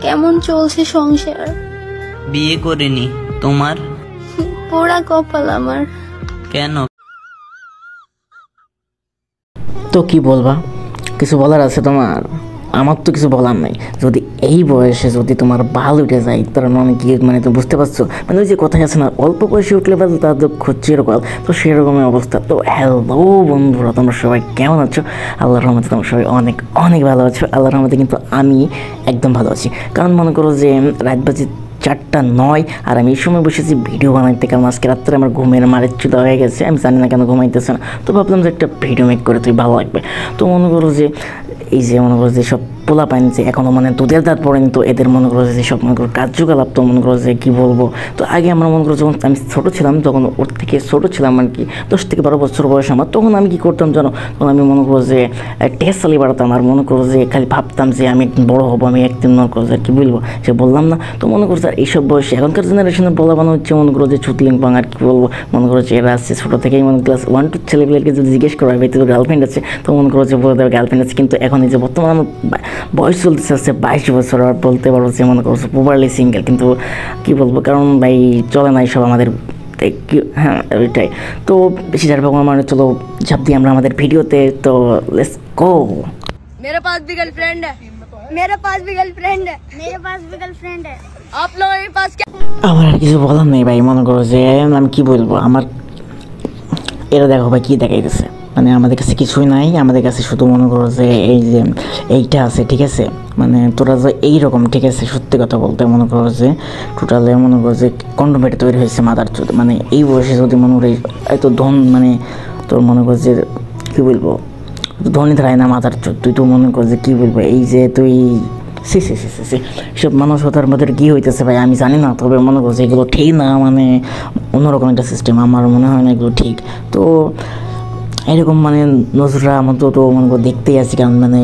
কেমন চলছে সংসার? বিয়ে করিনি। তোমার? পোড়া কপাল আমার। কেন? তো কি বলবা? কিছু বলার আছে তোমার? আমার তো কিছু বলার নাই। যদি এই বয়সে যদি তোমার বাল উঠে যায় তার মানে কি, মানে তো বুঝতে পারছো, মানে ওই যে কথাই আছে না, অল্প বয়সে উঠলে বাল তার দুঃখ চিরকাল। তো সেরকমই অবস্থা। তো হ্যালো বন্ধুরা, তোমরা সবাই কেমন আছো? আল্লাহর রহমতে তোমরা সবাই অনেক অনেক ভালো আছো। আল্লাহর রহমতে কিন্তু আমি একদম ভালো আছি। কারণ মনে করো যে রাত বাজে 4:09 আর আমি এই সময় বসেছি ভিডিও বানাইতে, কারণ আজকে রাত্রে আমার ঘুমের মারের চুদা হয়ে গেছে। আমি জানি না কেন ঘুমাইতেছে না। তো ভাবলাম যে একটা ভিডিও মেক করে তুই ভালো লাগবে। তো মনে করো যে এই যে মনে করো যে সব পোলা পাইনি যে এখনও মানে দুধের দাঁত পড়েনি, তো এদের মনে করো যে সব মনে করো কার্যকলাপ, তো মনে করো যে কী বলবো। তো আগে আমরা মনে করো যখন আমি ছোটো ছিলাম, যখন ওর থেকে ছোটো ছিলাম আর কি 10 থেকে 12 বছর বয়স আমার, তখন আমি কী করতাম জানো? তখন আমি মনে করো যে টেস্ট চালিয়ে বাড়াতাম আর মনে করো যে খালি ভাবতাম যে আমি একদিন বড়ো হবো, আমি একদিন মনে করো যে কী বলবো সে বললাম না। তো মনে করো স্যার এইসব বয়সে এখনকার জেনারেশনে বলা বানো হচ্ছে মনে করো যে ছুতলিং পাং আর কী বলবো। মনে করো যে এরা আসছে ছোটো থেকেই মনে ক্লাস 1-2 ছেলেগুলোকে যদি জিজ্ঞেস করা হয় তো গার্লফ্রেন্ড আছে, তো মনে করো যে বলতে হবে গার্লফ্রেন্ড আছে। কিন্তু এখন এই যে বর্তমানে আমার বয়স চলতেছে আসছে 22 বছর, আর বলতে পারবো যে মনে করছো প্রপারলি সিঙ্গেল। কিন্তু কী বলবো, কারণ ভাই চলে না সব আমাদের। হ্যাঁ ওইটাই। তো বেশি ঝাড় পাবো মানে চলো ঝাঁপ দিই আমরা আমাদের ভিডিওতে। তো লেটস গো। मेरे पास भी गर्लफ्रेंड है, मेरे पास भी गर्लफ्रेंड है, मेरे पास भी गर्लफ्रेंड है। आप लोगों के पास क्या? আমার আর কিছু বলার নেই ভাই। মনে করো যে আমি কি বলবো, আমার এরা দেখো ভাই কী দেখাইতেছে, মানে আমাদের কাছে কিছুই নাই। আমাদের কাছে শুধু মনে করো যে এই যে এইটা আছে, ঠিক আছে? মানে তোরা যে এইরকম, ঠিক আছে? সত্যি কথা বলতে মনে করো যে টোটালে মনে করো যে কন্ডোমেট তৈরি হয়েছে মাদার চোদ। মানে এই বয়সে যদি মনে করো এত ধন, মানে তোর মনে করো যে কী বলবো, ধনী ধারায় না মাদার চোদ। তুই তো মনে কর যে কী বলবো, এই যে তুই সে সব মানসতার মধ্যে কী হইতেছে ভাই আমি জানি না। তবে মনে করছে এগুলো ঠিক না, মানে অন্যরকম একটা সিস্টেম, আমার মনে হয় না এগুলো ঠিক। তো এরকম মানে নজরা মতো তো মনে করো দেখতেই আছি, কারণ মানে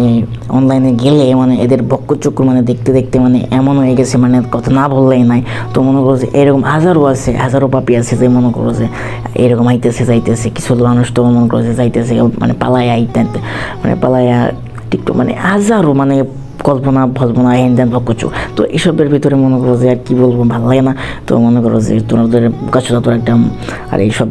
অনলাইনে গেলে মানে এদের বক্কচক্র মানে দেখতে দেখতে মানে এমন হয়ে গেছে, মানে কথা না বললেই নাই। তো মনে করো যে এরকম হাজারো পাপি আছে যে মনে করো যে এরকম আইতেছে যাইতেছে, কিছু মানুষ তো মনে করো যে যাইতেছে মানে পালায় মানে পালায়া টিকটক, মানে হাজারো মানে কল্পনা হেন দেন বকচু। তো এইসবের ভিতরে মনে করো যে আর কী বলবো, ভালো লাগে না। তো মনে করো যে তোমাদের কাছে তোর একটা আর এইসব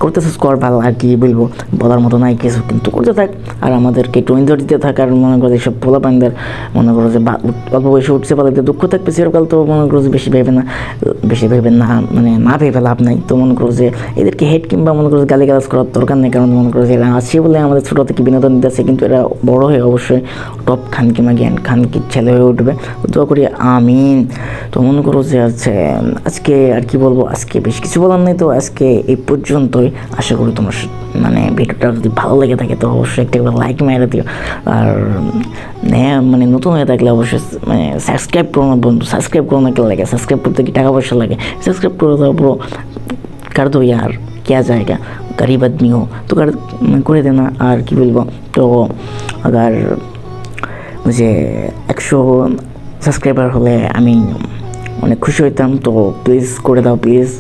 করতেছিস কর, ভালো আর কি বলবো, বলার মতো নাই কিছু, কিন্তু করতে থাক। আর আমাদেরকে একটু ইনজয় দিতে থাক। আর মনে করো এইসব পোলাপানদের মনে করো যে অল্প বয়সে উঠছে পালাতে দুঃখ থাকবে চিরকাল। তো মনে করো যে বেশি ভেবে না, মানে না ভেবে লাভ নাই। তো মনে করো যে এদেরকে হেড কিংবা মনে করো গালিগালাজ করার দরকার নেই, কারণ মনে করো যে এরা আছে বলে আমাদের ছোটো থেকে বিনোদন দিতেছে, কিন্তু এরা বড় হয়ে অবশ্যই টপ খান কিংবা জ্ঞান খান কি ছেলে হয়ে উঠবে। দোয়া করি আমিন। তো মনে করো যে আজকে আর কি বলবো, আজকে বেশ কিছু বলার নেই। তো আজকে এই পর্যন্তই। আশা করি তোমার মানে ভিডিওটা যদি ভালো লেগে থাকে তো অবশ্যই একটা লাইক মেরে দিও। আর মানে নতুন হয়ে থাকলে অবশ্যই মানে সাবস্ক্রাইব করো না বন্ধু, সাবস্ক্রাইব করো না, কে লাগে সাবস্ক্রাইব করতে কি টাকা পয়সা লাগে? সাবস্ক্রাইব করে দাও ব্রো, कर दो यार, क्या जाएगा, गरीब आदमी हो तो করে দেনা। আর কি বলবো, তো अगर मुझे 100 সাবস্ক্রাইবার হলে আমি অনেক খুশি হইতাম। তো প্লিজ করে দাও, প্লিজ,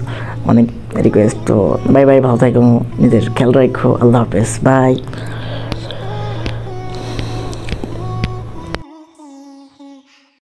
অনেক রিকোয়েস্ট। তো বাই বাই, ভালো থাকো, নিজের খেয়াল রাখো, আল্লাহ হাফেজ, বাই।